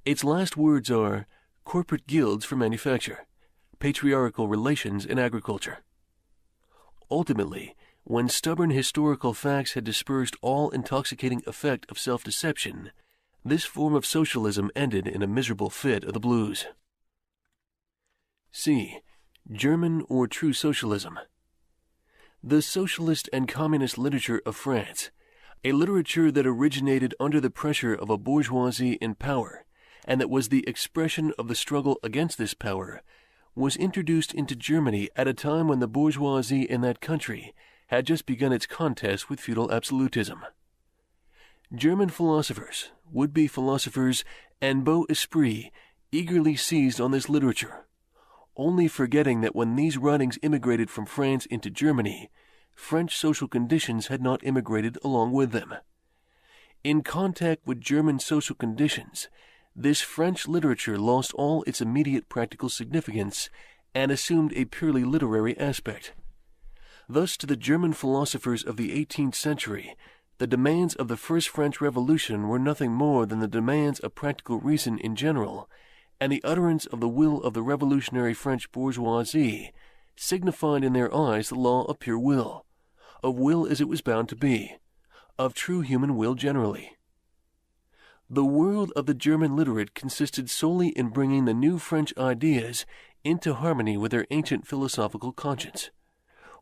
Its last words are corporate guilds for manufacture, patriarchal relations in agriculture. Ultimately, when stubborn historical facts had dispersed all intoxicating effect of self-deception, this form of socialism ended in a miserable fit of the blues. C. German or true socialism. The socialist and communist literature of France, a literature that originated under the pressure of a bourgeoisie in power, and that was the expression of the struggle against this power, was introduced into Germany at a time when the bourgeoisie in that country had just begun its contest with feudal absolutism. German philosophers, would-be philosophers, and beaux esprits eagerly seized on this literature, only forgetting that when these writings immigrated from France into Germany, French social conditions had not immigrated along with them. In contact with German social conditions, this French literature lost all its immediate practical significance and assumed a purely literary aspect. Thus, to the German philosophers of the 18th century, the demands of the First French Revolution were nothing more than the demands of practical reason in general, and the utterance of the will of the revolutionary French bourgeoisie signified in their eyes the law of pure will, of will as it was bound to be, of true human will generally. The world of the German literate consisted solely in bringing the new French ideas into harmony with their ancient philosophical conscience,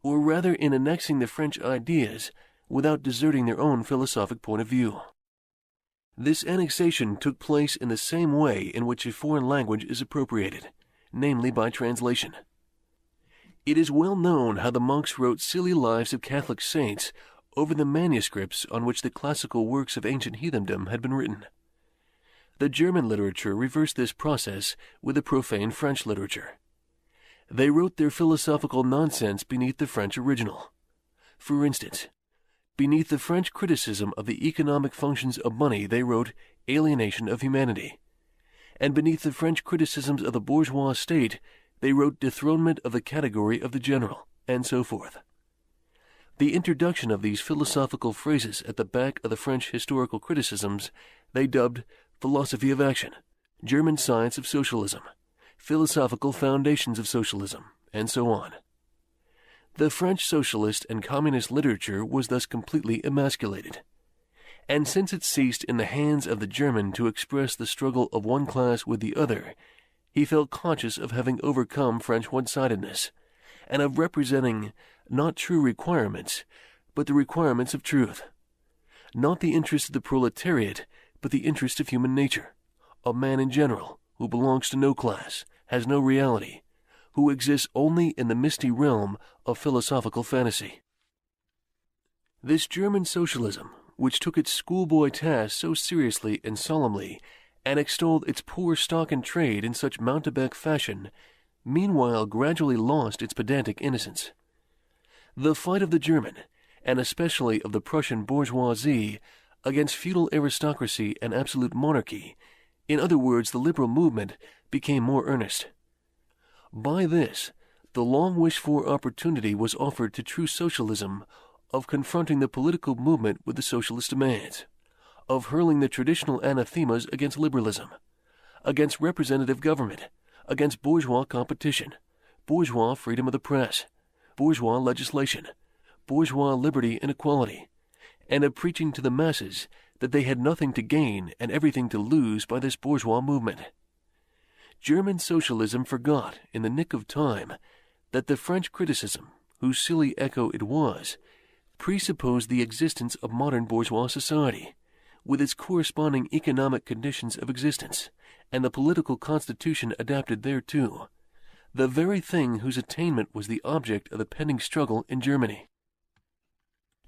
or rather in annexing the French ideas without deserting their own philosophic point of view. This annexation took place in the same way in which a foreign language is appropriated, namely by translation. It is well known how the monks wrote silly lives of Catholic saints over the manuscripts on which the classical works of ancient heathendom had been written. The German literature reversed this process with the profane French literature. They wrote their philosophical nonsense beneath the French original. For instance, beneath the French criticism of the economic functions of money they wrote alienation of humanity, and beneath the French criticisms of the bourgeois state they wrote dethronement of the category of the general, and so forth. The introduction of these philosophical phrases at the back of the French historical criticisms they dubbed philosophy of action, German science of socialism, philosophical foundations of socialism, and so on. The French socialist and communist literature was thus completely emasculated, and since it ceased in the hands of the German to express the struggle of one class with the other, he felt conscious of having overcome French one-sidedness, and of representing not true requirements, but the requirements of truth, not the interest of the proletariat, but the interest of human nature, of man in general, who belongs to no class, has no reality, who exists only in the misty realm of philosophical fantasy. This German socialism, which took its schoolboy task so seriously and solemnly, and extolled its poor stock in trade in such mountebank fashion, meanwhile gradually lost its pedantic innocence. The fight of the German, and especially of the Prussian bourgeoisie, against feudal aristocracy and absolute monarchy, in other words, the liberal movement, became more earnest. By this, the long-wished-for opportunity was offered to true socialism of confronting the political movement with the socialist demands, of hurling the traditional anathemas against liberalism, against representative government, against bourgeois competition, bourgeois freedom of the press, bourgeois legislation, bourgeois liberty and equality, and of preaching to the masses that they had nothing to gain and everything to lose by this bourgeois movement. German socialism forgot, in the nick of time, that the French criticism, whose silly echo it was, presupposed the existence of modern bourgeois society, with its corresponding economic conditions of existence, and the political constitution adapted thereto, the very thing whose attainment was the object of the pending struggle in Germany.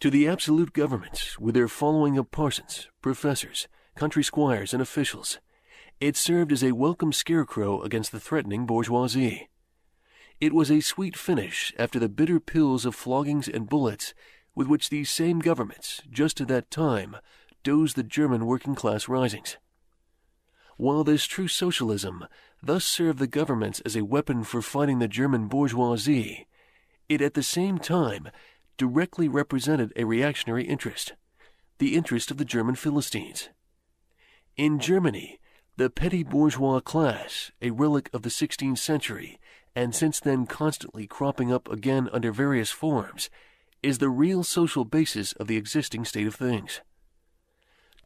To the absolute governments, with their following of parsons, professors, country squires, and officials, it served as a welcome scarecrow against the threatening bourgeoisie. It was a sweet finish after the bitter pills of floggings and bullets with which these same governments, just at that time, dosed the German working-class risings. While this true socialism thus served the governments as a weapon for fighting the German bourgeoisie, it at the same time directly represented a reactionary interest, the interest of the German Philistines. In Germany, The petty bourgeois class, a relic of the 16th century, and since then constantly cropping up again under various forms, is the real social basis of the existing state of things.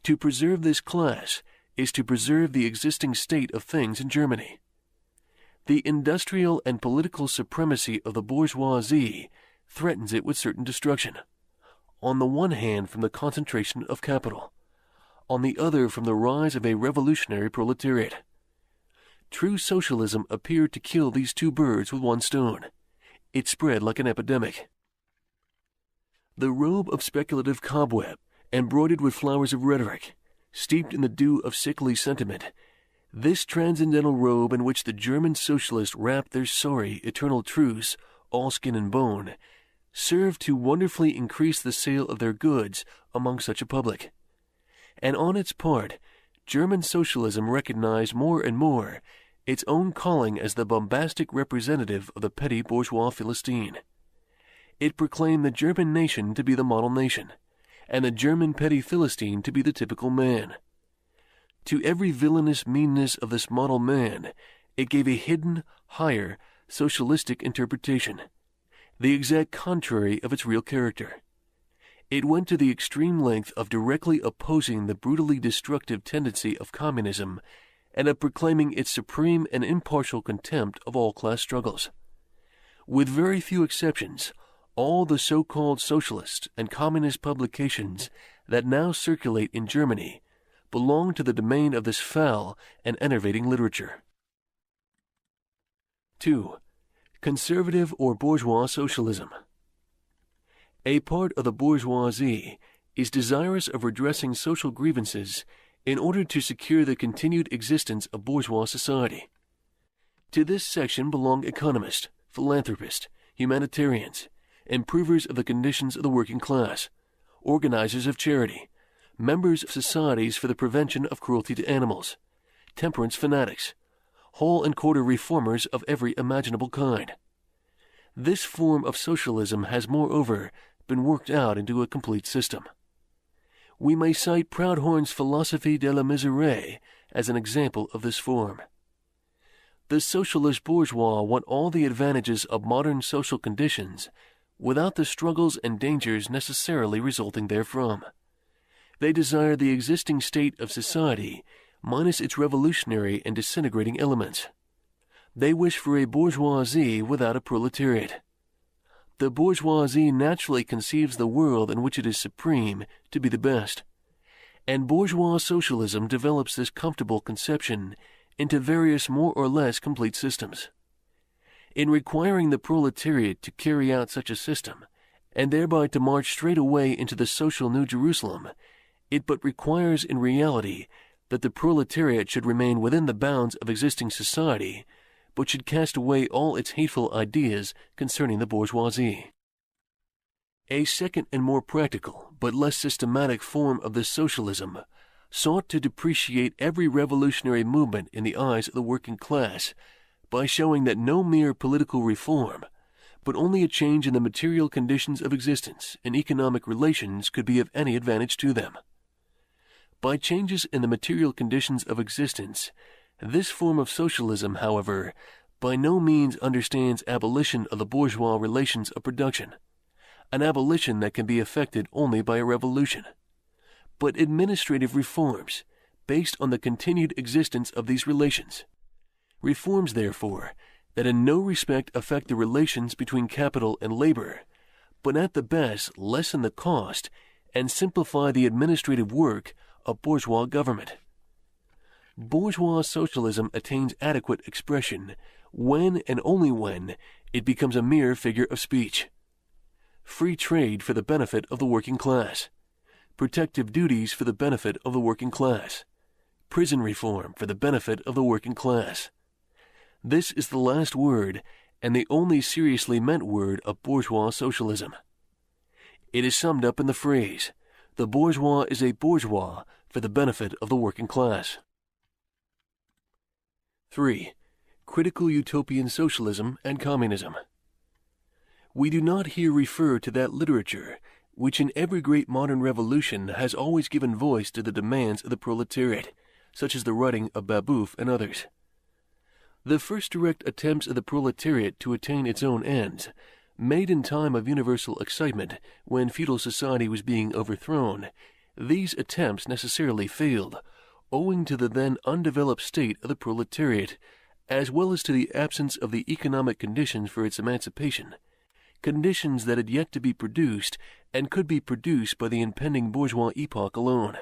To preserve this class is to preserve the existing state of things in Germany. The industrial and political supremacy of the bourgeoisie threatens it with certain destruction, on the one hand from the concentration of capital, on the other from the rise of a revolutionary proletariat. True socialism appeared to kill these two birds with one stone. It spread like an epidemic. The robe of speculative cobweb, embroidered with flowers of rhetoric, steeped in the dew of sickly sentiment, this transcendental robe in which the German socialists wrapped their sorry, eternal truths, all skin and bone, served to wonderfully increase the sale of their goods among such a public. And on its part, German socialism recognized more and more its own calling as the bombastic representative of the petty bourgeois Philistine. It proclaimed the German nation to be the model nation, and the German petty Philistine to be the typical man. To every villainous meanness of this model man, it gave a hidden, higher, socialistic interpretation, the exact contrary of its real character. It went to the extreme length of directly opposing the brutally destructive tendency of communism and of proclaiming its supreme and impartial contempt of all class struggles. With very few exceptions, all the so-called socialist and communist publications that now circulate in Germany belong to the domain of this foul and enervating literature. 2. Conservative or bourgeois socialism. A part of the bourgeoisie is desirous of redressing social grievances in order to secure the continued existence of bourgeois society. To this section belong economists, philanthropists, humanitarians, improvers of the conditions of the working class, organizers of charity, members of societies for the prevention of cruelty to animals, temperance fanatics, whole and quarter reformers of every imaginable kind. This form of socialism has, moreover, been worked out into a complete system. We may cite Proudhon's Philosophie de la Misère as an example of this form. The socialist bourgeois want all the advantages of modern social conditions without the struggles and dangers necessarily resulting therefrom. They desire the existing state of society minus its revolutionary and disintegrating elements. They wish for a bourgeoisie without a proletariat. The bourgeoisie naturally conceives the world in which it is supreme to be the best, and bourgeois socialism develops this comfortable conception into various more or less complete systems. In requiring the proletariat to carry out such a system, and thereby to march straight away into the social New Jerusalem, it but requires in reality that the proletariat should remain within the bounds of existing society, but should cast away all its hateful ideas concerning the bourgeoisie. A second and more practical, but less systematic form of this socialism sought to depreciate every revolutionary movement in the eyes of the working class by showing that no mere political reform, but only a change in the material conditions of existence and economic relations could be of any advantage to them. By changes in the material conditions of existence, this form of socialism, however, by no means understands abolition of the bourgeois relations of production, an abolition that can be effected only by a revolution, but administrative reforms based on the continued existence of these relations. Reforms, therefore, that in no respect affect the relations between capital and labor, but at the best lessen the cost and simplify the administrative work of bourgeois government. Bourgeois socialism attains adequate expression when and only when it becomes a mere figure of speech. Free trade for the benefit of the working class, protective duties for the benefit of the working class, prison reform for the benefit of the working class. This is the last word and the only seriously meant word of bourgeois socialism. It is summed up in the phrase, "The bourgeois is a bourgeois for the benefit of the working class." 3. Critical utopian socialism and communism. We do not here refer to that literature which in every great modern revolution has always given voice to the demands of the proletariat, such as the writing of Babeuf and others. The first direct attempts of the proletariat to attain its own ends, made in time of universal excitement when feudal society was being overthrown, these attempts necessarily failed, owing to the then undeveloped state of the proletariat, as well as to the absence of the economic conditions for its emancipation, conditions that had yet to be produced and could be produced by the impending bourgeois epoch alone.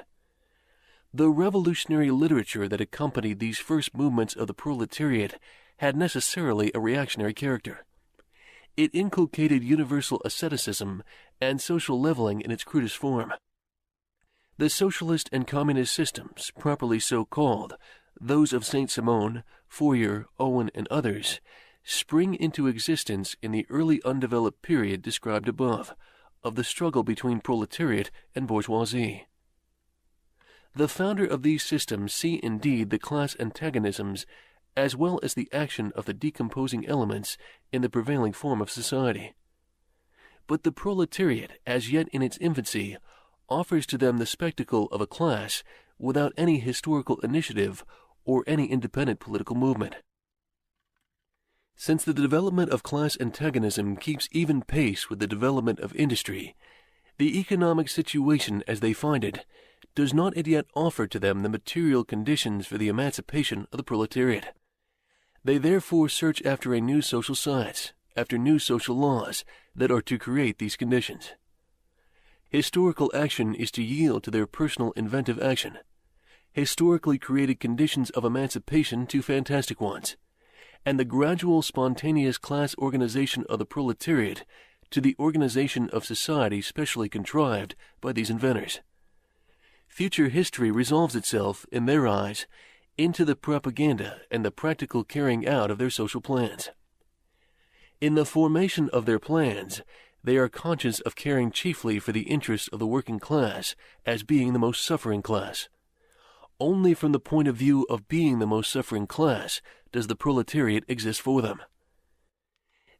The revolutionary literature that accompanied these first movements of the proletariat had necessarily a reactionary character. It inculcated universal asceticism and social leveling in its crudest form. The socialist and communist systems, properly so called, those of Saint-Simon, Fourier, Owen, and others, spring into existence in the early undeveloped period described above, of the struggle between proletariat and bourgeoisie. The founder of these systems see indeed the class antagonisms as well as the action of the decomposing elements in the prevailing form of society. But the proletariat, as yet in its infancy, offers to them the spectacle of a class without any historical initiative or any independent political movement. Since the development of class antagonism keeps even pace with the development of industry, the economic situation as they find it does not as yet offer to them the material conditions for the emancipation of the proletariat. They therefore search after a new social science, after new social laws that are to create these conditions. Historical action is to yield to their personal inventive action, historically created conditions of emancipation to fantastic ones, and the gradual spontaneous class organization of the proletariat to the organization of society specially contrived by these inventors. Future history resolves itself, in their eyes, into the propaganda and the practical carrying out of their social plans. In the formation of their plans, they are conscious of caring chiefly for the interests of the working class as being the most suffering class. Only from the point of view of being the most suffering class does the proletariat exist for them.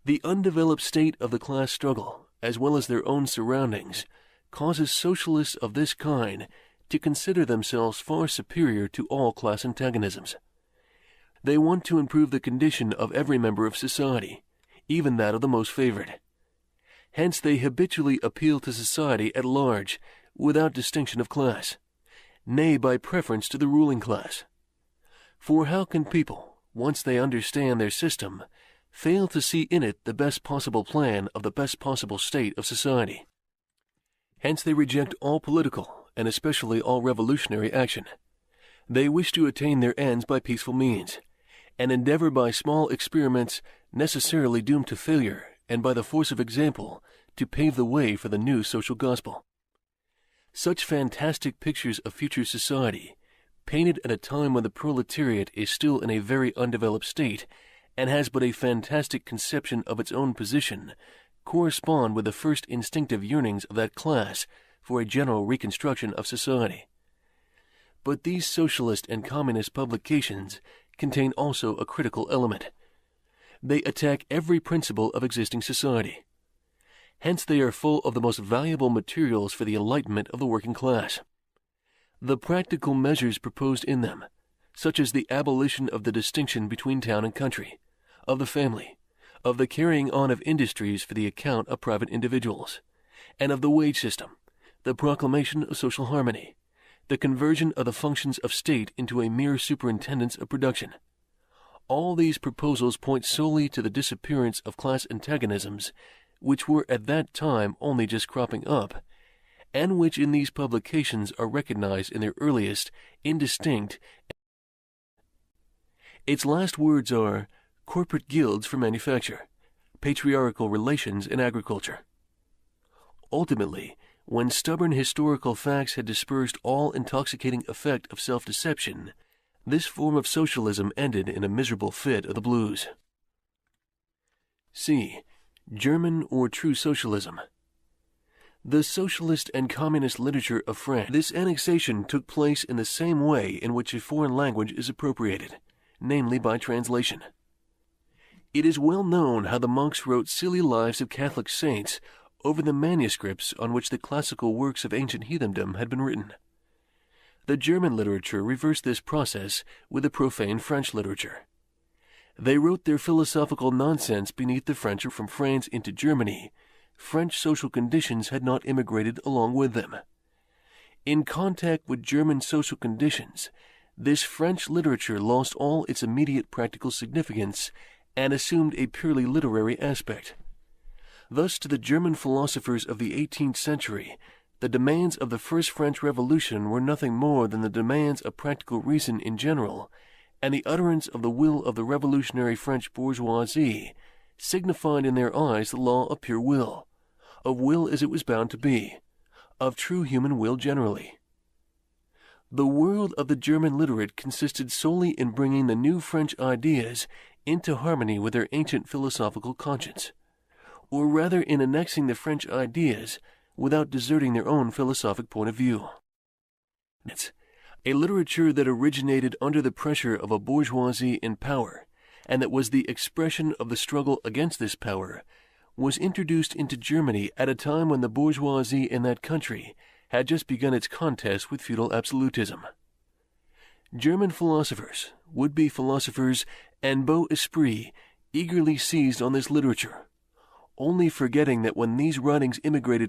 The undeveloped state of the class struggle, as well as their own surroundings, causes socialists of this kind to consider themselves far superior to all class antagonisms. They want to improve the condition of every member of society, even that of the most favored. Hence they habitually appeal to society at large, without distinction of class, nay, by preference to the ruling class. For how can people, once they understand their system, fail to see in it the best possible plan of the best possible state of society? Hence they reject all political, and especially all revolutionary action. They wish to attain their ends by peaceful means, and endeavor by small experiments necessarily doomed to failure, and by the force of example, to pave the way for the new social gospel. Such fantastic pictures of future society, painted at a time when the proletariat is still in a very undeveloped state, and has but a fantastic conception of its own position, correspond with the first instinctive yearnings of that class for a general reconstruction of society. But these socialist and communist publications contain also a critical element. They attack every principle of existing society. Hence they are full of the most valuable materials for the enlightenment of the working class. The practical measures proposed in them, such as the abolition of the distinction between town and country, of the family, of the carrying on of industries for the account of private individuals, and of the wage system, the proclamation of social harmony, the conversion of the functions of state into a mere superintendence of production. All these proposals point solely to the disappearance of class antagonisms, which were at that time only just cropping up, and which in these publications are recognized in their earliest, indistinct. Its last words are corporate guilds for manufacture, patriarchal relations in agriculture. Ultimately, when stubborn historical facts had dispersed all intoxicating effect of self-deception, this form of socialism ended in a miserable fit of the blues. C. German or true socialism. The socialist and communist literature of France. This annexation took place in the same way in which a foreign language is appropriated, namely by translation. It is well known how the monks wrote silly lives of Catholic saints over the manuscripts on which the classical works of ancient heathendom had been written. The German literature reversed this process with the profane French literature. They wrote their philosophical nonsense beneath the French. From France into Germany, French social conditions had not immigrated along with them. In contact with German social conditions, this French literature lost all its immediate practical significance and assumed a purely literary aspect. Thus, to the German philosophers of the 18th century, the demands of the First French Revolution were nothing more than the demands of practical reason in general, and the utterance of the will of the revolutionary French bourgeoisie signified in their eyes the law of pure will, of will as it was bound to be, of true human will generally. The world of the German literate consisted solely in bringing the new French ideas into harmony with their ancient philosophical conscience, or rather in annexing the French ideas without deserting their own philosophic point of view. A literature that originated under the pressure of a bourgeoisie in power, and that was the expression of the struggle against this power, was introduced into Germany at a time when the bourgeoisie in that country had just begun its contest with feudal absolutism. German philosophers, would-be philosophers, and beaux esprits eagerly seized on this literature, only forgetting that when these writings immigrated